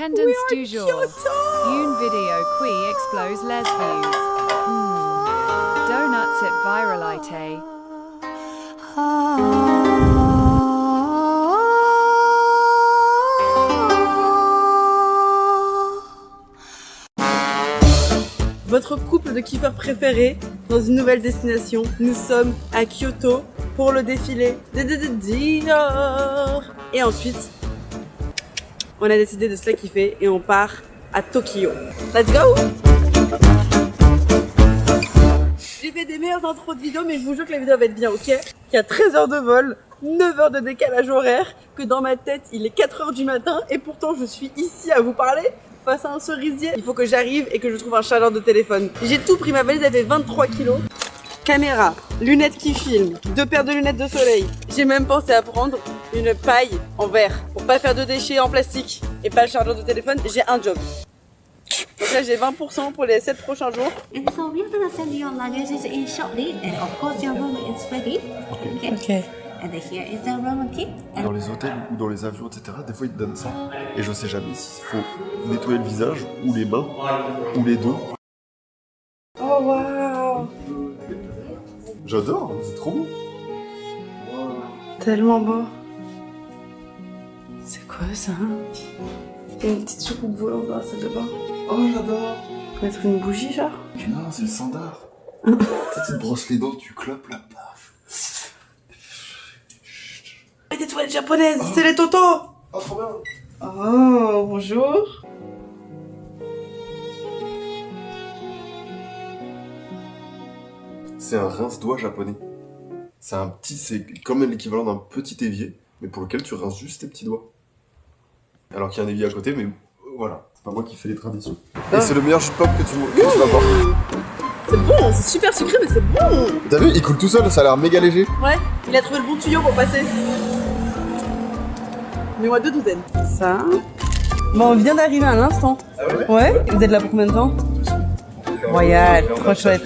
Tendance du jour. Une vidéo qui explose les views. Donuts at viralité. Votre couple de kiffeurs préféré dans une nouvelle destination. Nous sommes à Kyoto pour le défilé de Dior. Et ensuite, on a décidé de se la kiffer et on part à Tokyo. Let's go! J'ai fait des meilleures intros de vidéos, mais je vous jure que la vidéo va être bien, ok? Il y a 13 heures de vol, 9 heures de décalage horaire, que dans ma tête, il est 4 heures du matin et pourtant je suis ici à vous parler face à un cerisier. Il faut que j'arrive et que je trouve un chargeur de téléphone. J'ai tout pris, ma valise avait 23 kilos. Caméra, lunettes qui filment, 2 paires de lunettes de soleil. J'ai même pensé à prendre une paille en verre pour pas faire de déchets en plastique et pas le chargeur de téléphone. J'ai un job. Donc là j'ai 20% pour les 7 prochains jours. And so we're gonna send your luggage in shortly, and of course your room is ready. Okay. And here is the room, okay? Dans les hôtels ou dans les avions, etc., des fois ils te donnent ça. Et je sais jamais s'il faut nettoyer le visage, ou les mains, ou les deux. Oh waouh! J'adore, c'est trop beau. Tellement beau. C'est quoi ça? Il y a une petite soucoupe volante dans la salle de bain. Oh j'adore. Faut mettre une bougie genre? Non, c'est le standard. Tu sais, tu te brosses les dents, tu clopes là, paf. Des toilettes japonaises, c'est les Toto! Oh trop bien. Oh, bonjour. C'est un rince-doigt japonais. C'est un petit, c'est comme l'équivalent d'un petit évier, mais pour lequel tu rinces juste tes petits doigts. Alors qu'il y a un évier à côté, mais voilà, c'est pas moi qui fais les traditions. Et c'est le meilleur jus de pomme que tu vas boire. C'est bon, c'est super sucré, mais c'est bon. T'as vu, il coule tout seul, ça a l'air méga léger. Ouais, il a trouvé le bon tuyau pour passer. Mets-moi 2 douzaines. Ça. Bon, on vient d'arriver à l'instant. Ah ouais? Ouais. Vous êtes là pour combien de temps? Royal, trop chouette.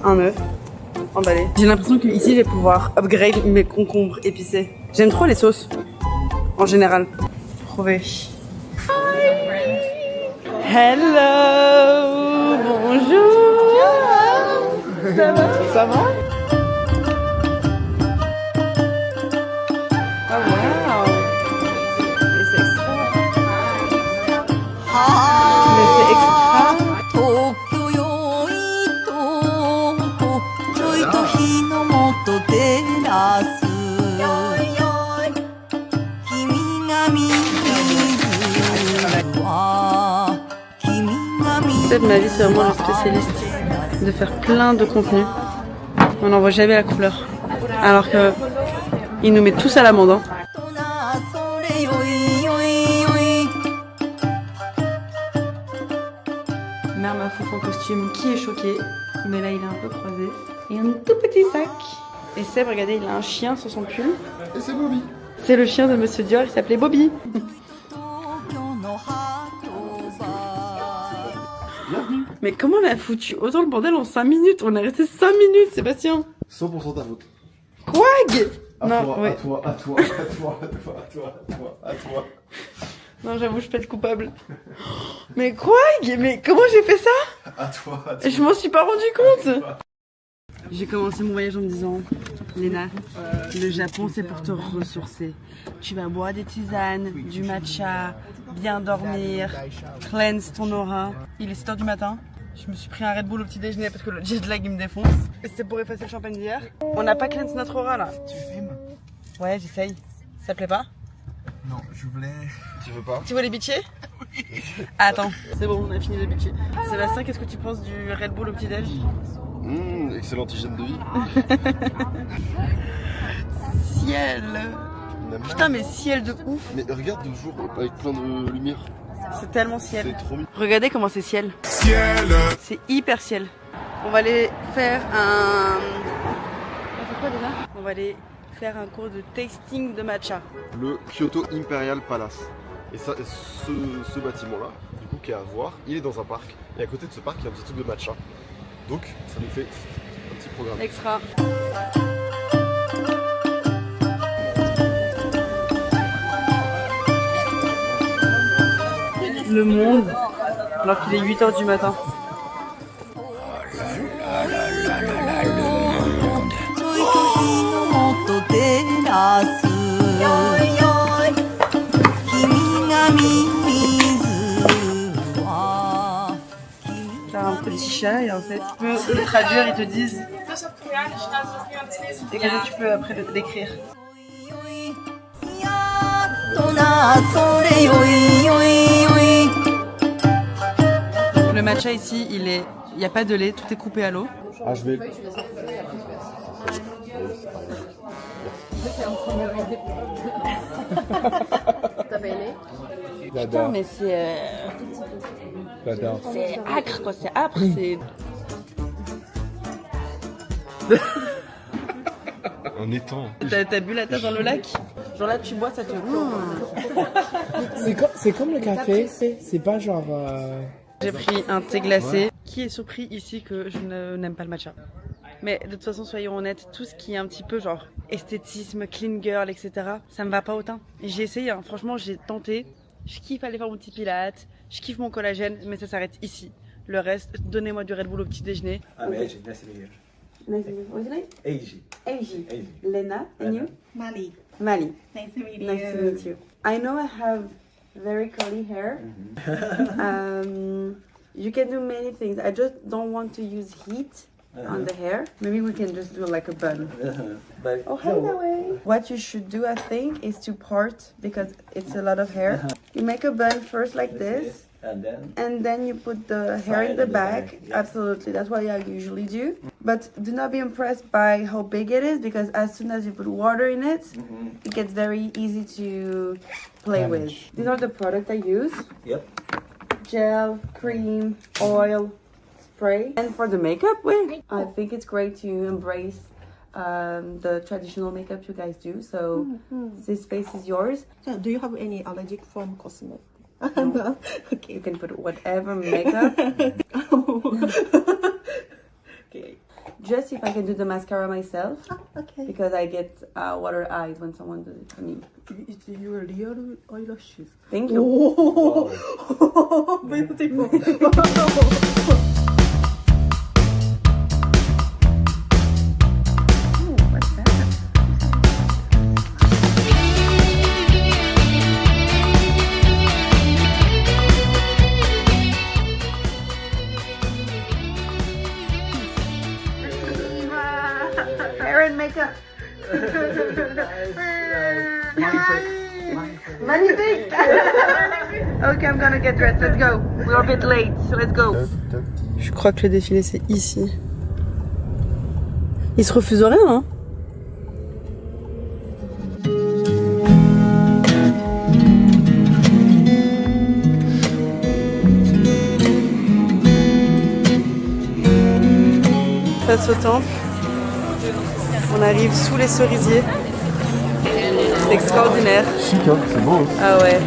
Un œuf. Emballé. J'ai l'impression qu'ici, je vais pouvoir upgrade mes concombres épicés. J'aime trop les sauces. En général. Prouvez. Hello. Bonjour. Ça va? Ça va? Oh wow. Mais c'est extra. Mais c'est extra. Seb m'a dit c'est vraiment le spécialiste de faire plein de contenu. On n'en voit jamais la couleur. Alors que il nous met tous à l'amende. Hein. Mère ma fouf en costume qui est choquée. Mais là il est un peu croisé. Et un tout petit sac. Et Seb, regardez, il a un chien sur son pull. Et c'est Bobby. C'est le chien de Monsieur Dior, il s'appelait Bobby. Mais comment on a foutu autant le bordel en 5 minutes? On est resté 5 minutes, Sébastien. 100% ta faute. Quag! Non, toi, ouais. à toi. Non, j'avoue, je plaide coupable. Mais Quag! Mais comment j'ai fait ça? À toi. Je m'en suis pas rendu compte. J'ai commencé mon voyage en me disant, Léna, le Japon c'est pour te ressourcer. Tu vas boire des tisanes, du matcha, bien dormir, cleanse ton aura. Il est 7 h du matin. Je me suis pris un Red Bull au petit déjeuner parce que le jet lag il me défonce. Et c'était pour effacer le champagne d'hier. On n'a pas cleanse notre aura là. Tu filmes? Ouais, j'essaye. Ça te plaît pas? Non, je voulais... Tu veux pas? Tu veux les bitcher? Oui. Attends, c'est bon, on a fini de bitcher. Sébastien, qu'est-ce que tu penses du Red Bull au petit déj? Excellente hygiène de vie. Ciel. Putain, mais ciel de ouf. Mais regarde de jour avec plein de lumière. C'est tellement ciel. C'est trop mignon. Regardez comment c'est ciel. Ciel. C'est hyper ciel. On va aller faire un... On fait quoi déjà? On va aller faire un cours de tasting de matcha. Le Kyoto Imperial Palace. Et ça, ce bâtiment-là, du coup, qui est à voir, il est dans un parc. Et à côté de ce parc, il y a un petit truc de matcha. Donc, ça nous fait un petit programme. Extra. le monde alors qu'il est 8h du matin. T'as un petit chat et en fait tu peux le traduire, ils te disent et comment tu peux après le décrire. Le matcha ici, il n'y a pas de lait, tout est coupé à l'eau. Ah, je vais. Putain, mais c'est acre quoi, c'est âpre, c'est. Un étang. T'as bu la tasse dans le lac? Genre là tu bois, ça te. C'est comme le café, c'est pas genre. J'ai pris un thé glacé. Qui est surpris ici que je n'aime pas le matcha? Mais de toute façon, soyons honnêtes, tout ce qui est un petit peu genre esthétisme, clean girl, etc., ça me va pas autant. J'ai essayé, hein. Franchement, j'ai tenté. Je kiffe aller faire mon petit pilate, je kiffe mon collagène, mais ça s'arrête ici. Le reste, donnez-moi du Red Bull au petit déjeuner. I'm Asian, nice to meet you. Nice to meet you. What's your name? Asian. Aji. Asian. Lena, and you? Mali. Mali. Nice to meet you. Nice to meet you. I know I have very curly hair. You can do many things. I just don't want to use heat on the hair. Maybe we can just do like a bun. But Oh, hi that way. What you should do, I think, is to part because it's a lot of hair. You make a bun first like this, and then you put the hair in the back. Absolutely, that's what I usually do. But do not be impressed by how big it is because as soon as you put water in it, it gets very easy to play with. These are the products I use. Yep. Gel, cream, oil, spray. And for the makeup, well, I think it's great to embrace the traditional makeup you guys do. So this face is yours. So do you have any allergic from cosmetic? No. Okay. You can put whatever makeup. Okay. Just if I can do the mascara myself, Okay. because I get water eyes when someone does it for me. It's your real eyelashes. Thank you. Oh, beautiful. Ooh, what's that? Hair and makeup. Magnifique. Okay, I'm gonna get dressed. Let's go. We're a bit late, so let's go. Je crois que le défilé c'est ici. Il se refuse rien, hein? Face au temple. On arrive sous les cerisiers. C'est extraordinaire. Chic, hein, c'est beau. Hein. Ah ouais.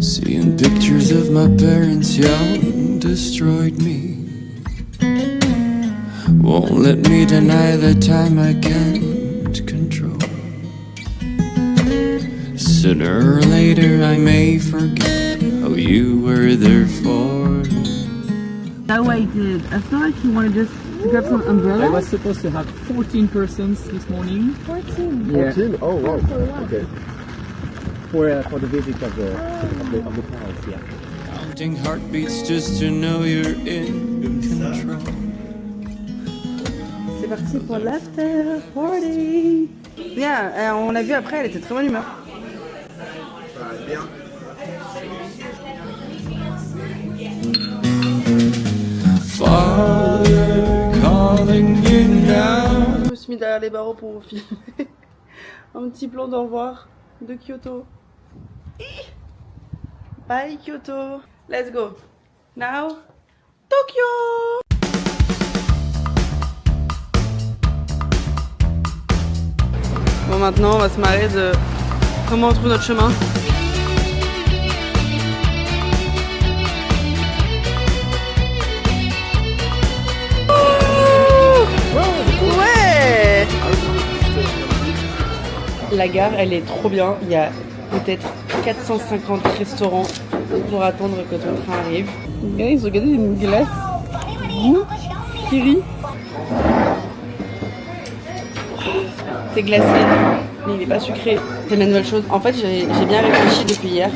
Seeing pictures of my parents young destroyed me. Won't let me deny the time I can't control. Sooner or later I may forget how you were there for me. That way I did. I feel like you want to just grab some umbrella. I was supposed to have 14 persons this morning. 14. Yeah. 14? Oh wow. Okay. For the visit of the palace, yeah. Counting heartbeats just to know you're in control. C'est parti pour l'after party. Bien, on l'a vu après, elle était très bonne humeur. Father calling you now. Je me suis mis derrière les barreaux pour vous filmer un petit plan d'envoi de Kyoto. Bye Kyoto. Let's go. Now, Tokyo. Bon, maintenant on va se marrer de comment on trouve notre chemin. Ouais. La gare, elle est trop bien. Il y a peut-être 450 restaurants pour attendre que ton train arrive. Regardez, ils ont regardé une glace. Kiri. C'est glacé, mais il est pas sucré. C'est la nouvelle chose. En fait, j'ai bien réfléchi depuis hier.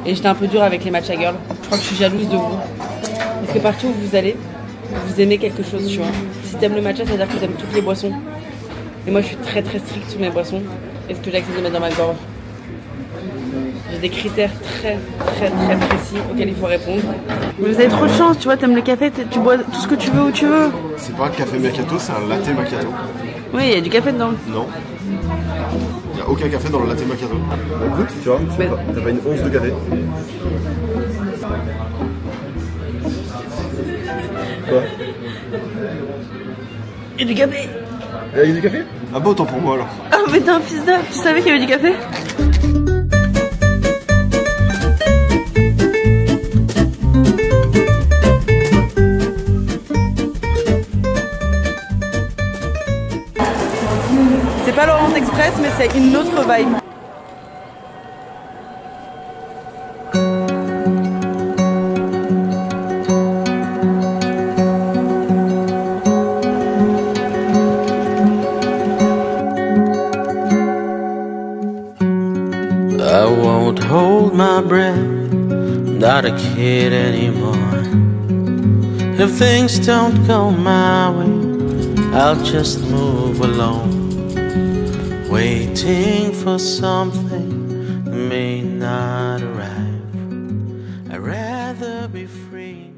Et j'étais un peu dure avec les matcha girls. Je crois que je suis jalouse de vous. Parce que partout où vous allez, vous aimez quelque chose, tu vois. Si t'aimes le matcha, ça veut dire que t'aimes toutes les boissons. Et moi, je suis très très stricte sur mes boissons. Et ce que j'accepte de mettre dans ma gorge. J'ai des critères très précis auxquels il faut répondre. Vous avez trop de chance, tu vois, t'aimes le café, tu bois tout ce que tu veux où tu veux. C'est pas un café macchiato, c'est un latte macchiato. Oui, il y a du café dedans. Non. Il n'y a aucun café dans le latte macchiato. Écoute, tu vois, t'as pas une once de café. Quoi? Il y a du café. Il y a du café? Ah bah autant pour moi alors. Ah mais t'es un fils d'œuf, tu savais qu'il y avait du café? C'est pas l'Orient Express, mais c'est une autre vibe. I won't hold my breath, I'm not a kid anymore. If things don't go my way, I'll just move along. Waiting for something that may not arrive. I'd rather be free.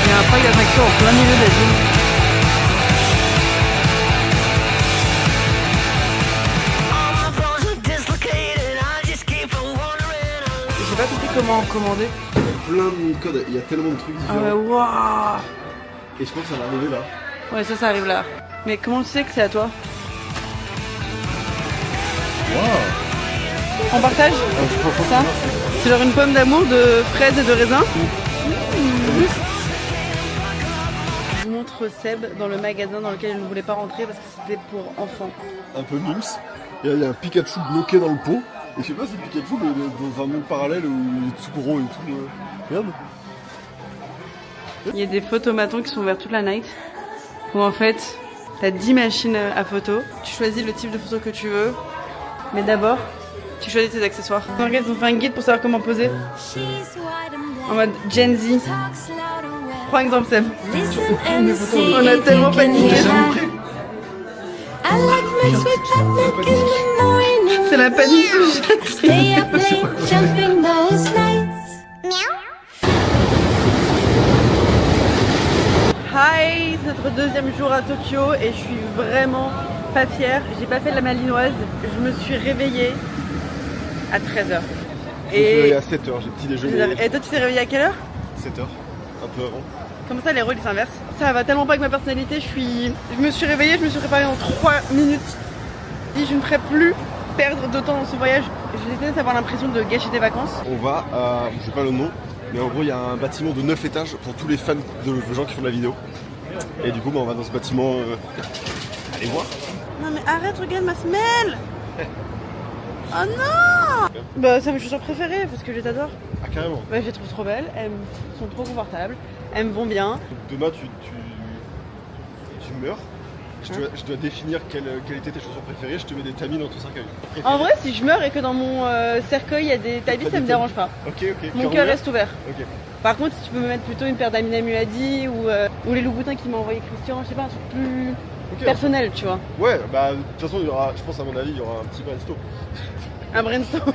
Il y a un parc d'attractions en plein milieu de la ville. J'ai pas compris comment commander. Il y a plein de codes, il y a tellement de trucs différents. Ah ouais, waouh. Et je pense que ça va arriver là. Ouais, ça arrive là. Mais comment tu sais que c'est à toi? Waouh. On partage ça? C'est genre une pomme d'amour de fraises et de raisin. Je vous montre Seb dans le magasin dans lequel il ne voulait pas rentrer parce que c'était pour enfants. Un peu mims. Il y a un Pikachu bloqué dans le pot. Et je sais pas si Pikachu est dans un monde parallèle où il est tout gros et tout. Regarde. Il y a des photomatons qui sont ouverts toute la night. Où en fait, t'as 10 machines à photo. Tu choisis le type de photo que tu veux. Mais d'abord, tu choisis tes accessoires. Regarde, ils ont fait un guide pour savoir comment poser. En mode Gen Z. Prends exemple, Seb. On a tellement paniqué. C'est la panique. Hi, c'est notre deuxième jour à Tokyo et je suis vraiment pas fière. J'ai pas fait de la malinoise. Je me suis réveillée à 13h. Je me suis réveillé à 7h, j'ai petit déjeuner. Et toi tu t'es réveillée à quelle heure? 7h, un peu avant. Comme ça les rôles ils s'inversent. Ça va tellement pas avec ma personnalité, je me suis réveillée, je me suis préparée en 3 minutes. Et je ne ferai plus perdre de temps dans ce voyage. J'ai tendance à avoir l'impression de gâcher des vacances. On va à, je sais pas le nom, mais en gros il y a un bâtiment de 9 étages pour tous les fans de gens qui font de la vidéo. Et du coup on va dans ce bâtiment, allez voir. Non mais arrête, regarde ma semelle. Oh non. Bah c'est mes chaussures préférées parce que je les adore. Ah carrément. Ouais, je les trouve trop belles, elles sont trop confortables, elles me vont bien. Demain tu meurs. Je dois définir quelles étaient tes chaussures préférées, je te mets des tamis dans ton cercueil. En vrai, si je meurs et que dans mon cercueil il y a des tamis, ça me dérange pas. Ok, ok. Mon cœur reste ouvert. Ok. Par contre, si tu peux me mettre plutôt une paire d'Amina Muaddi ou les Louboutins qui m'a envoyé Christian, je sais pas, un truc plus personnel, tu vois. Ouais, bah de toute façon, il y aura, je pense à mon avis, il y aura un petit brainstorm. Un brainstorm.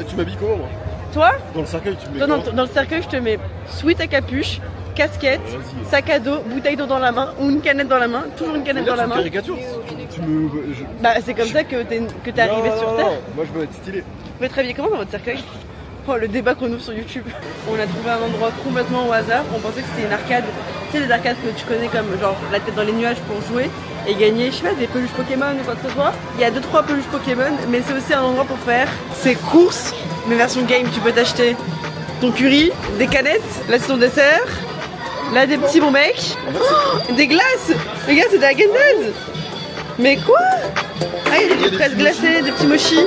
Tu m'habilles comment moi? Toi? Dans le cercueil, tu me mets comment? Dans le cercueil, je te mets sweat à capuche, casquette, sac à dos, bouteille d'eau dans la main ou une canette dans la main, toujours une canette dans la main. Caricature. Bah c'est comme ça que t'es arrivé sur Terre. Moi je veux être stylé. Vous pouvez être habillé comment dans votre cercueil? Oh le débat qu'on ouvre sur YouTube. On a trouvé un endroit complètement au hasard, on pensait que c'était une arcade Tu sais, les arcades que tu connais comme genre la tête dans les nuages pour jouer et gagner, je sais pas, des peluches Pokémon ou quoi que ce soit. Il y a 2-3 peluches Pokémon, mais c'est aussi un endroit pour faire ces courses, mais version game. Tu peux t'acheter ton curry, des canettes, là c'est ton dessert, là des petits bons mecs, des glaces. Regarde, c'est de la Gendaz. Mais quoi? Ah, il y a des petites fraises glacées, des petits mochis.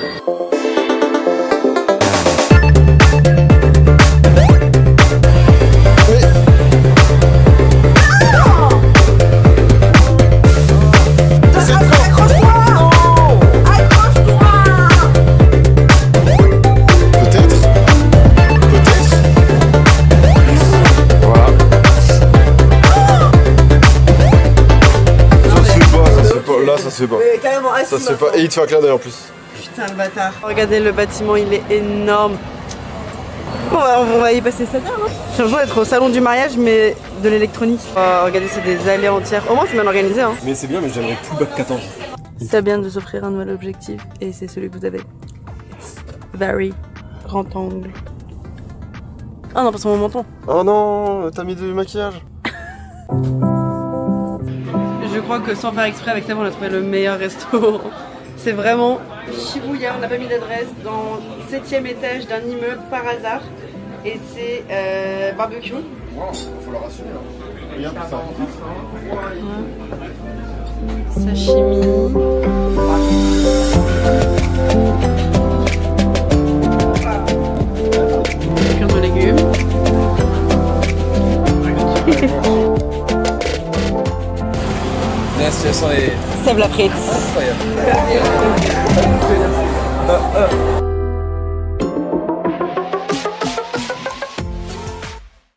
Ça se fait pas. Mais carrément assis. Ça se fait pas. Et il te fait un clin d'œil en plus. Putain le bâtard. Regardez le bâtiment, il est énorme. Bon, on va y passer cette heure. Hein. J'ai l'impression d'être au salon du mariage, mais de l'électronique. Oh, regardez, c'est des allées entières. Au moins, c'est bien organisé. Hein. Mais c'est bien, mais j'aimerais plus bac 14. C'est bien de s'offrir un nouvel objectif, et c'est celui que vous avez. Very grand angle. Ah non, pas sur mon menton. Oh non, t'as mis du maquillage. Je crois que sans faire exprès, avec Sam, on a trouvé le meilleur restaurant. C'est vraiment Shibuya, on n'a pas mis d'adresse, dans le 7e étage d'un immeuble par hasard. Et c'est barbecue. Wow, faut leur assumer là. Regarde ça. Sashimi. Plein de légumes. La situation est... Sève la frite. Incroyable.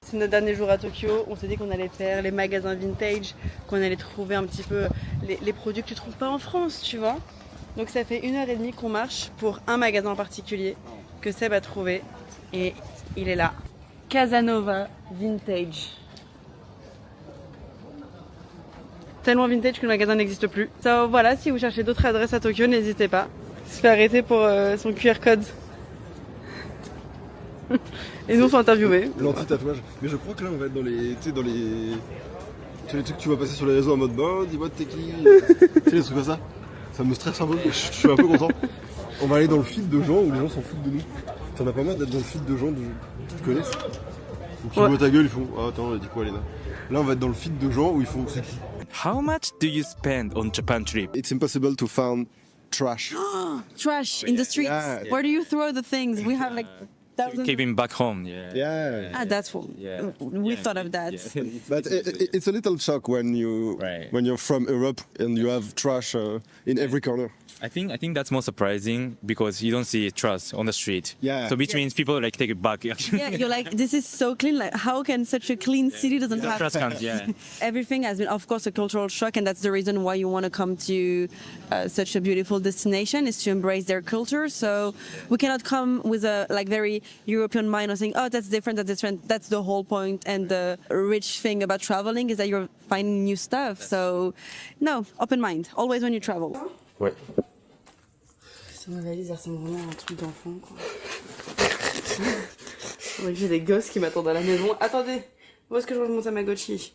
C'est notre dernier jour à Tokyo. On s'est dit qu'on allait faire les magasins vintage, qu'on allait trouver un petit peu les produits que tu trouves pas en France, tu vois. Donc ça fait 1h30 qu'on marche pour un magasin en particulier que Seb a trouvé. Et il est là. Casanova Vintage. Tellement vintage que le magasin n'existe plus. So, voilà, si vous cherchez d'autres adresses à Tokyo, n'hésitez pas. Se fait arrêter pour son QR code. Et nous on s'est interviewés. L'anti-tatouage. Mais je crois que là on va être dans les. Tu sais, dans les. Tu sais, les trucs que tu vas passer sur les réseaux en mode bah dis-moi t'es qui. Tu sais, les trucs comme ça. Ça me stresse un peu, je suis un peu content. On va aller dans le feed de gens où les gens s'en foutent de nous. T'en as pas marre d'être dans le feed de gens qui te connaissent. Ou qui voient ta gueule, ils font ah attends, elle a dit quoi Léna. Là on va être dans le feed de gens où ils font c'est qui. How much do you spend on Japan trip? It's impossible to find trash. Trash in the streets. Yeah. Where do you throw the things? We have like thousands. Keep him back home, yeah. Yeah. Ah, that's full. Yeah. We thought of that. Yeah. But it's a little shock when you're from Europe and you have trash in every corner. I think that's more surprising because you don't see trash on the street. Yeah. So which means people like take it back actually. Yeah, you're like, this is so clean. Like, how can such a clean city doesn't have trash cans? Yeah. Everything has been, of course, a cultural shock, and that's the reason why you want to come to such a beautiful destination, is to embrace their culture. So we cannot come with a like very European mind of saying, oh, that's different, that's different. That's the whole point, and the rich thing about traveling is that you're finding new stuff. So no, open mind, always when you travel. Ouais. Sur ma valise, elle ressemble vraiment à un truc d'enfant, quoi. J'ai des gosses qui m'attendent à la maison. Attendez, où est-ce que je range mon Tamagotchi?